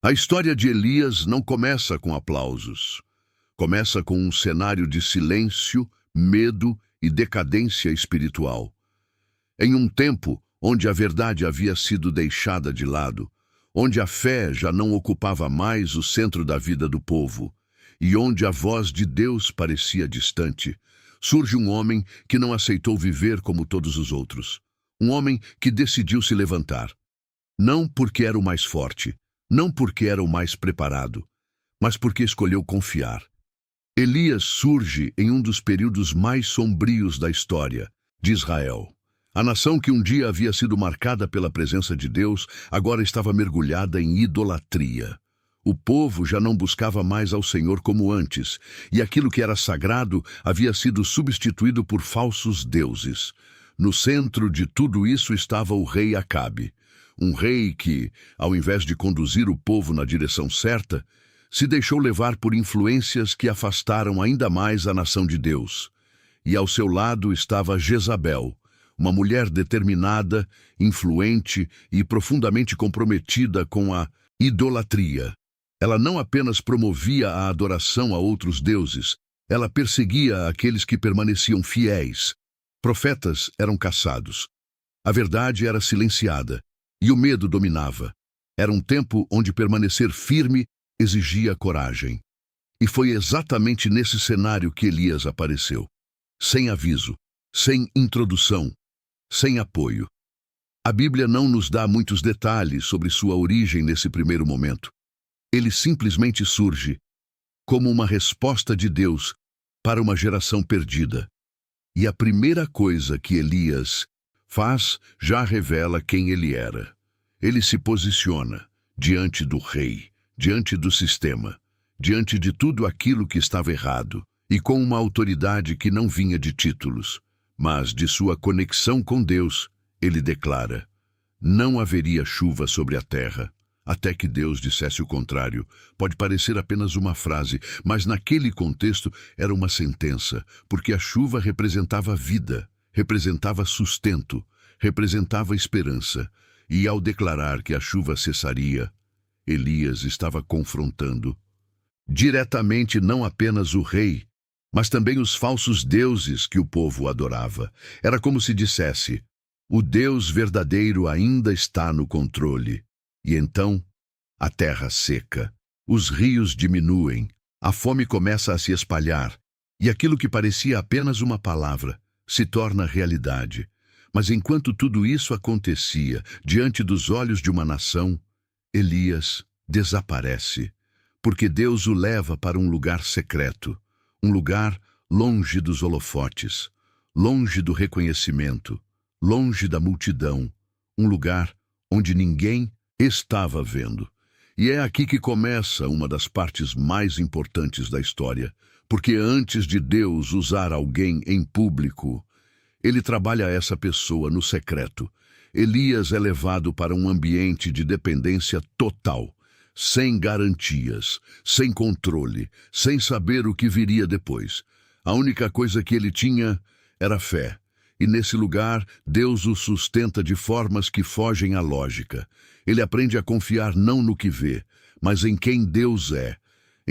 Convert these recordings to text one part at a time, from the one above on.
A história de Elias não começa com aplausos. Começa com um cenário de silêncio, medo e decadência espiritual. Em um tempo onde a verdade havia sido deixada de lado, onde a fé já não ocupava mais o centro da vida do povo, e onde a voz de Deus parecia distante, surge um homem que não aceitou viver como todos os outros. Um homem que decidiu se levantar. Não porque era o mais forte, não porque era o mais preparado, mas porque escolheu confiar. Elias surge em um dos períodos mais sombrios da história de Israel. A nação que um dia havia sido marcada pela presença de Deus, agora estava mergulhada em idolatria. O povo já não buscava mais ao Senhor como antes, e aquilo que era sagrado havia sido substituído por falsos deuses. No centro de tudo isso estava o rei Acabe, um rei que, ao invés de conduzir o povo na direção certa, se deixou levar por influências que afastaram ainda mais a nação de Deus. E ao seu lado estava Jezabel, uma mulher determinada, influente e profundamente comprometida com a idolatria. Ela não apenas promovia a adoração a outros deuses, ela perseguia aqueles que permaneciam fiéis. Profetas eram caçados. A verdade era silenciada e o medo dominava. Era um tempo onde permanecer firme exigia coragem. E foi exatamente nesse cenário que Elias apareceu. Sem aviso, sem introdução, sem apoio. A Bíblia não nos dá muitos detalhes sobre sua origem nesse primeiro momento. Ele simplesmente surge como uma resposta de Deus para uma geração perdida. E a primeira coisa que Elias faz já revela quem ele era. Ele se posiciona diante do rei, diante do sistema, diante de tudo aquilo que estava errado, e com uma autoridade que não vinha de títulos, mas de sua conexão com Deus, ele declara: não haveria chuva sobre a terra, até que Deus dissesse o contrário. Pode parecer apenas uma frase, mas naquele contexto era uma sentença, porque a chuva representava vida, representava sustento, representava esperança, e ao declarar que a chuva cessaria, Elias estava confrontando diretamente não apenas o rei, mas também os falsos deuses que o povo adorava. Era como se dissesse: o Deus verdadeiro ainda está no controle. E então, a terra seca, os rios diminuem, a fome começa a se espalhar, e aquilo que parecia apenas uma palavra se torna realidade. Mas enquanto tudo isso acontecia diante dos olhos de uma nação, Elias desaparece, porque Deus o leva para um lugar secreto, um lugar longe dos holofotes, longe do reconhecimento, longe da multidão, um lugar onde ninguém estava vendo. E é aqui que começa uma das partes mais importantes da história, porque antes de Deus usar alguém em público, ele trabalha essa pessoa no secreto. Elias é levado para um ambiente de dependência total, sem garantias, sem controle, sem saber o que viria depois. A única coisa que ele tinha era fé. E nesse lugar, Deus o sustenta de formas que fogem à lógica. Ele aprende a confiar não no que vê, mas em quem Deus é.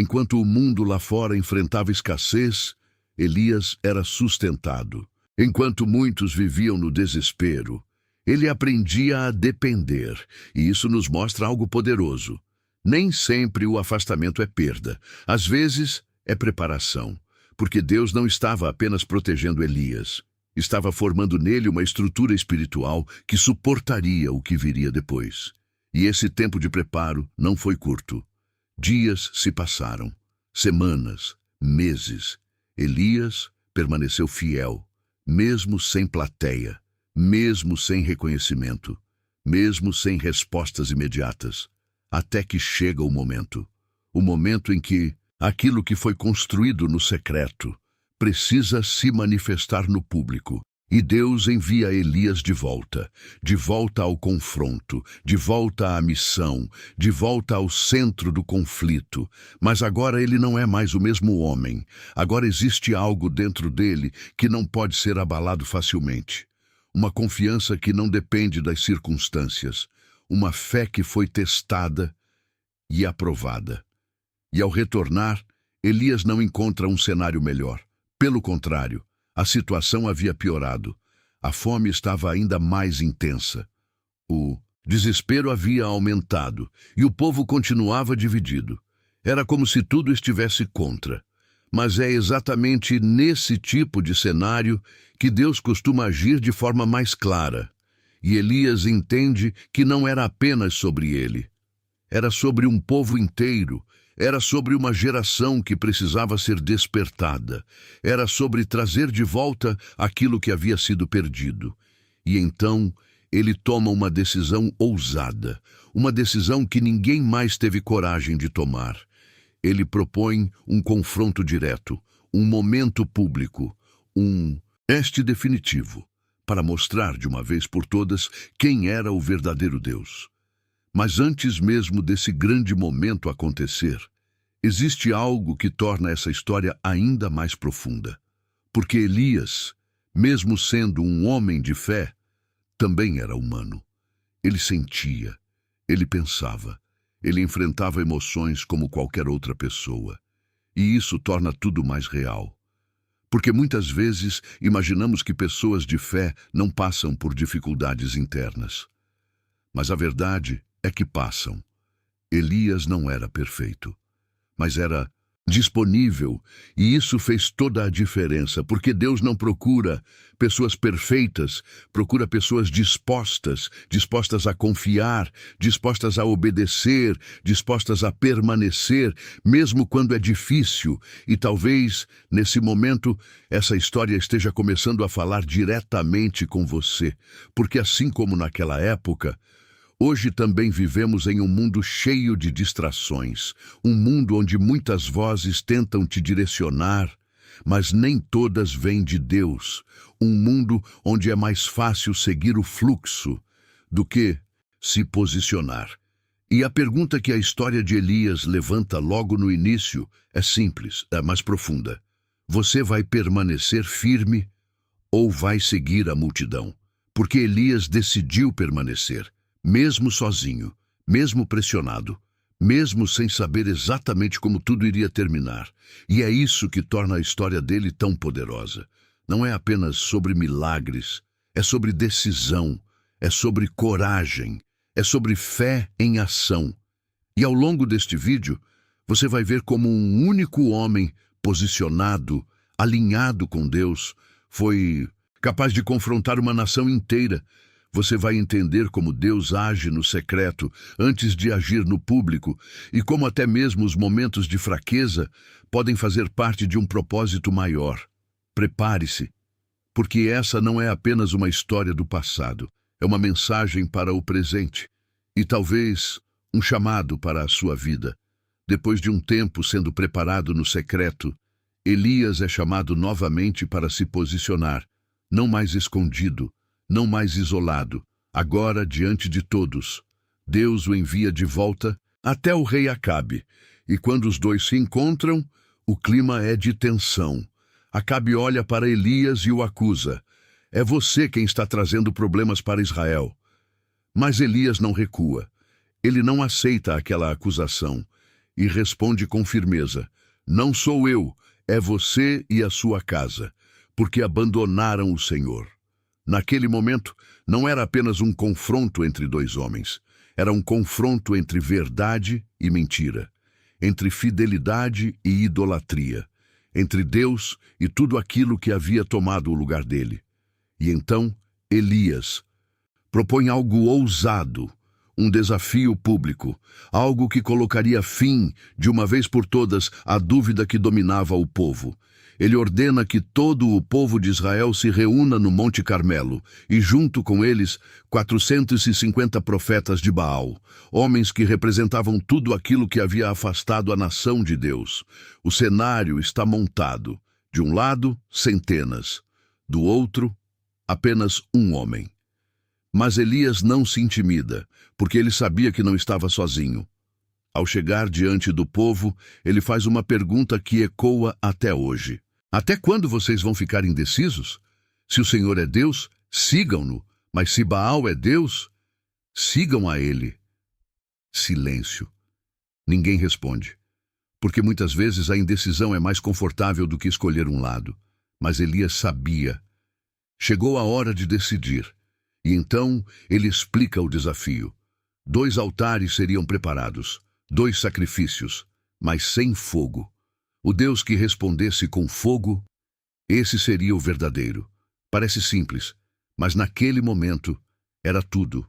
Enquanto o mundo lá fora enfrentava escassez, Elias era sustentado. Enquanto muitos viviam no desespero, ele aprendia a depender, e isso nos mostra algo poderoso. Nem sempre o afastamento é perda. Às vezes, é preparação, porque Deus não estava apenas protegendo Elias. Estava formando nele uma estrutura espiritual que suportaria o que viria depois. E esse tempo de preparo não foi curto. Dias se passaram, semanas, meses. Elias permaneceu fiel, mesmo sem plateia, mesmo sem reconhecimento, mesmo sem respostas imediatas, até que chega o momento em que aquilo que foi construído no secreto precisa se manifestar no público. E Deus envia Elias de volta ao confronto, de volta à missão, de volta ao centro do conflito. Mas agora ele não é mais o mesmo homem. Agora existe algo dentro dele que não pode ser abalado facilmente. Uma confiança que não depende das circunstâncias. Uma fé que foi testada e aprovada. E ao retornar, Elias não encontra um cenário melhor. Pelo contrário, a situação havia piorado. A fome estava ainda mais intensa. O desespero havia aumentado e o povo continuava dividido. Era como se tudo estivesse contra. Mas é exatamente nesse tipo de cenário que Deus costuma agir de forma mais clara. E Elias entende que não era apenas sobre ele. Era sobre um povo inteiro. Era sobre uma geração que precisava ser despertada. Era sobre trazer de volta aquilo que havia sido perdido. E então ele toma uma decisão ousada, uma decisão que ninguém mais teve coragem de tomar. Ele propõe um confronto direto, um momento público, um teste definitivo, para mostrar de uma vez por todas quem era o verdadeiro Deus. Mas antes mesmo desse grande momento acontecer, existe algo que torna essa história ainda mais profunda. Porque Elias, mesmo sendo um homem de fé, também era humano. Ele sentia, ele pensava, ele enfrentava emoções como qualquer outra pessoa. E isso torna tudo mais real. Porque muitas vezes imaginamos que pessoas de fé não passam por dificuldades internas. Mas a verdade é que passam. Elias não era perfeito, mas era disponível, e isso fez toda a diferença, porque Deus não procura pessoas perfeitas, procura pessoas dispostas, dispostas a confiar, dispostas a obedecer, dispostas a permanecer, mesmo quando é difícil. E talvez, nesse momento, essa história esteja começando a falar diretamente com você, porque assim como naquela época, hoje também vivemos em um mundo cheio de distrações, um mundo onde muitas vozes tentam te direcionar, mas nem todas vêm de Deus, um mundo onde é mais fácil seguir o fluxo do que se posicionar. E a pergunta que a história de Elias levanta logo no início é simples, mas profunda. Você vai permanecer firme ou vai seguir a multidão? Porque Elias decidiu permanecer. Mesmo sozinho, mesmo pressionado, mesmo sem saber exatamente como tudo iria terminar. E é isso que torna a história dele tão poderosa. Não é apenas sobre milagres, é sobre decisão, é sobre coragem, é sobre fé em ação. E ao longo deste vídeo, você vai ver como um único homem posicionado, alinhado com Deus, foi capaz de confrontar uma nação inteira. Você vai entender como Deus age no secreto antes de agir no público e como até mesmo os momentos de fraqueza podem fazer parte de um propósito maior. Prepare-se, porque essa não é apenas uma história do passado, é uma mensagem para o presente e talvez um chamado para a sua vida. Depois de um tempo sendo preparado no secreto, Elias é chamado novamente para se posicionar, não mais escondido, não mais isolado, agora diante de todos. Deus o envia de volta até o rei Acabe, e quando os dois se encontram, o clima é de tensão. Acabe olha para Elias e o acusa. É você quem está trazendo problemas para Israel. Mas Elias não recua. Ele não aceita aquela acusação e responde com firmeza: não sou eu, é você e a sua casa, porque abandonaram o Senhor. Naquele momento, não era apenas um confronto entre dois homens. Era um confronto entre verdade e mentira, entre fidelidade e idolatria, entre Deus e tudo aquilo que havia tomado o lugar dele. E então, Elias propõe algo ousado, um desafio público, algo que colocaria fim, de uma vez por todas, à dúvida que dominava o povo. Ele ordena que todo o povo de Israel se reúna no Monte Carmelo, e junto com eles 450 profetas de Baal, homens que representavam tudo aquilo que havia afastado a nação de Deus. O cenário está montado. De um lado, centenas. Do outro, apenas um homem. Mas Elias não se intimida, porque ele sabia que não estava sozinho. Ao chegar diante do povo, ele faz uma pergunta que ecoa até hoje. Até quando vocês vão ficar indecisos? Se o Senhor é Deus, sigam-no, mas se Baal é Deus, sigam a ele. Silêncio. Ninguém responde, porque muitas vezes a indecisão é mais confortável do que escolher um lado. Mas Elias sabia. Chegou a hora de decidir, e então ele explica o desafio. 2 altares seriam preparados, 2 sacrifícios, mas sem fogo. O Deus que respondesse com fogo, esse seria o verdadeiro. Parece simples, mas naquele momento era tudo.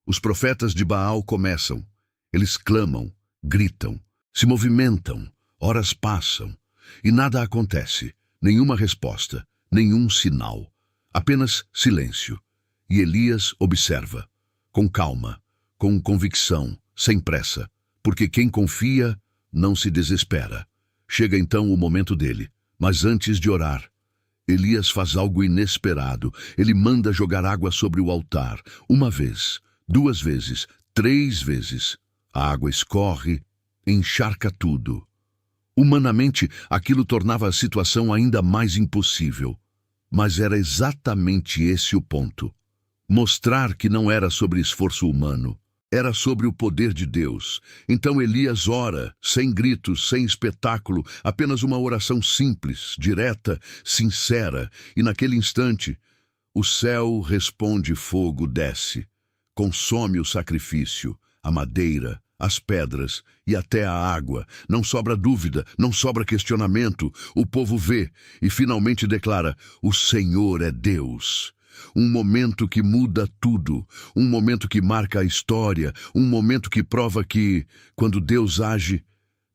Os profetas de Baal começam. Eles clamam, gritam, se movimentam, horas passam, e nada acontece, nenhuma resposta, nenhum sinal, apenas silêncio. E Elias observa, com calma, com convicção, sem pressa, porque quem confia não se desespera. Chega então o momento dele, mas antes de orar, Elias faz algo inesperado. Ele manda jogar água sobre o altar, 1 vez, 2 vezes, 3 vezes. A água escorre, encharca tudo. Humanamente, aquilo tornava a situação ainda mais impossível. Mas era exatamente esse o ponto. Mostrar que não era sobre esforço humano, era sobre o poder de Deus. Então Elias ora, sem gritos, sem espetáculo, apenas uma oração simples, direta, sincera, e naquele instante, o céu responde, fogo desce, consome o sacrifício, a madeira, as pedras e até a água. Não sobra dúvida, não sobra questionamento. O povo vê e finalmente declara: o Senhor é Deus. Um momento que muda tudo, um momento que marca a história, um momento que prova que, quando Deus age,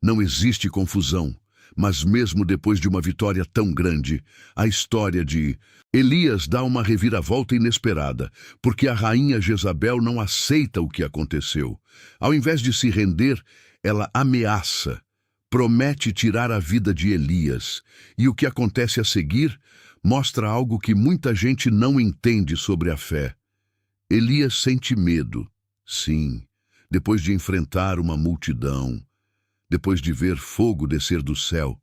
não existe confusão. Mas mesmo depois de uma vitória tão grande, a história de Elias dá uma reviravolta inesperada, porque a rainha Jezabel não aceita o que aconteceu. Ao invés de se render, ela ameaça, promete tirar a vida de Elias. E o que acontece a seguir mostra algo que muita gente não entende sobre a fé. Elias sente medo, sim, depois de enfrentar uma multidão, depois de ver fogo descer do céu.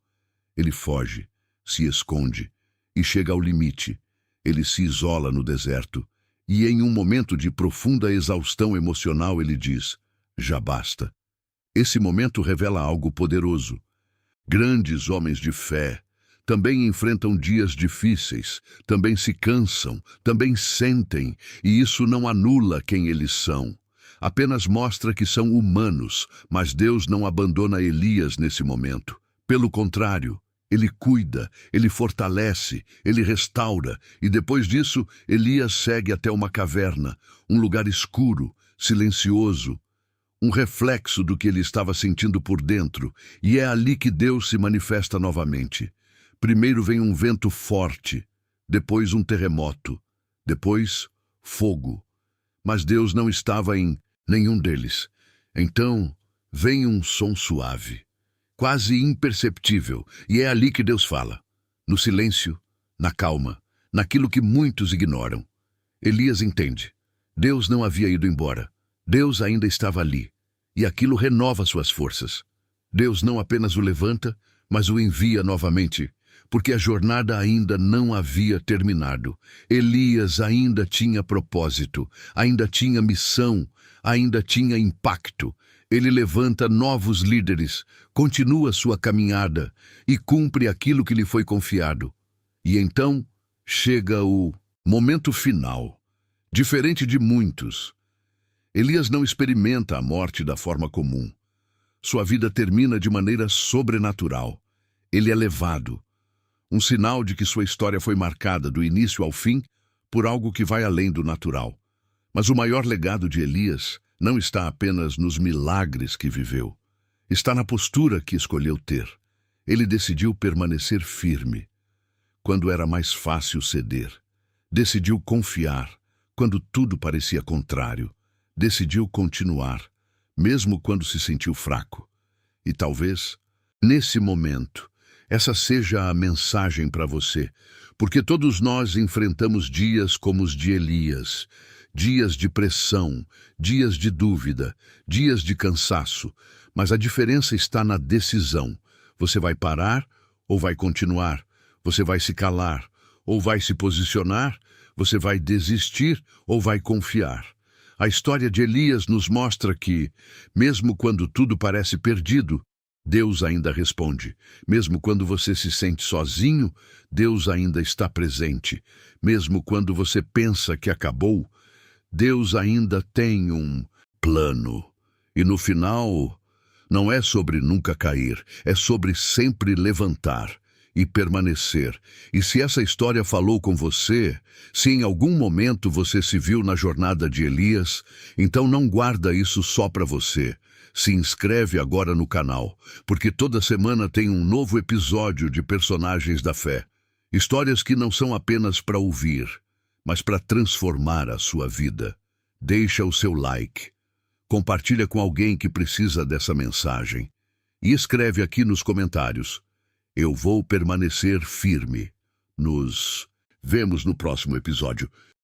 Ele foge, se esconde e chega ao limite. Ele se isola no deserto e, em um momento de profunda exaustão emocional, ele diz: já basta. Esse momento revela algo poderoso. Grandes homens de fé também enfrentam dias difíceis, também se cansam, também sentem, e isso não anula quem eles são. Apenas mostra que são humanos, mas Deus não abandona Elias nesse momento. Pelo contrário, ele cuida, ele fortalece, ele restaura, e depois disso, Elias segue até uma caverna, um lugar escuro, silencioso, um reflexo do que ele estava sentindo por dentro, e é ali que Deus se manifesta novamente. Primeiro vem um vento forte, depois um terremoto, depois fogo. Mas Deus não estava em nenhum deles. Então vem um som suave, quase imperceptível, e é ali que Deus fala, no silêncio, na calma, naquilo que muitos ignoram. Elias entende. Deus não havia ido embora. Deus ainda estava ali, e aquilo renova suas forças. Deus não apenas o levanta, mas o envia novamente, porque a jornada ainda não havia terminado. Elias ainda tinha propósito, ainda tinha missão, ainda tinha impacto. Ele levanta novos líderes, continua sua caminhada e cumpre aquilo que lhe foi confiado. E então chega o momento final. Diferente de muitos, Elias não experimenta a morte da forma comum. Sua vida termina de maneira sobrenatural. Ele é levado. Um sinal de que sua história foi marcada do início ao fim por algo que vai além do natural. Mas o maior legado de Elias não está apenas nos milagres que viveu. Está na postura que escolheu ter. Ele decidiu permanecer firme quando era mais fácil ceder. Decidiu confiar quando tudo parecia contrário. Decidiu continuar, mesmo quando se sentiu fraco. E talvez, nesse momento, essa seja a mensagem para você, porque todos nós enfrentamos dias como os de Elias, dias de pressão, dias de dúvida, dias de cansaço, mas a diferença está na decisão. Você vai parar ou vai continuar? Você vai se calar ou vai se posicionar? Você vai desistir ou vai confiar? A história de Elias nos mostra que, mesmo quando tudo parece perdido, Deus ainda responde. Mesmo quando você se sente sozinho, Deus ainda está presente. Mesmo quando você pensa que acabou, Deus ainda tem um plano. E no final, não é sobre nunca cair, é sobre sempre levantar e permanecer. E se essa história falou com você, se em algum momento você se viu na jornada de Elias, então não guarda isso só para você. Se inscreve agora no canal, porque toda semana tem um novo episódio de Personagens da Fé. Histórias que não são apenas para ouvir, mas para transformar a sua vida. Deixa o seu like. Compartilha com alguém que precisa dessa mensagem. E escreve aqui nos comentários. Eu vou permanecer firme. Nos vemos no próximo episódio.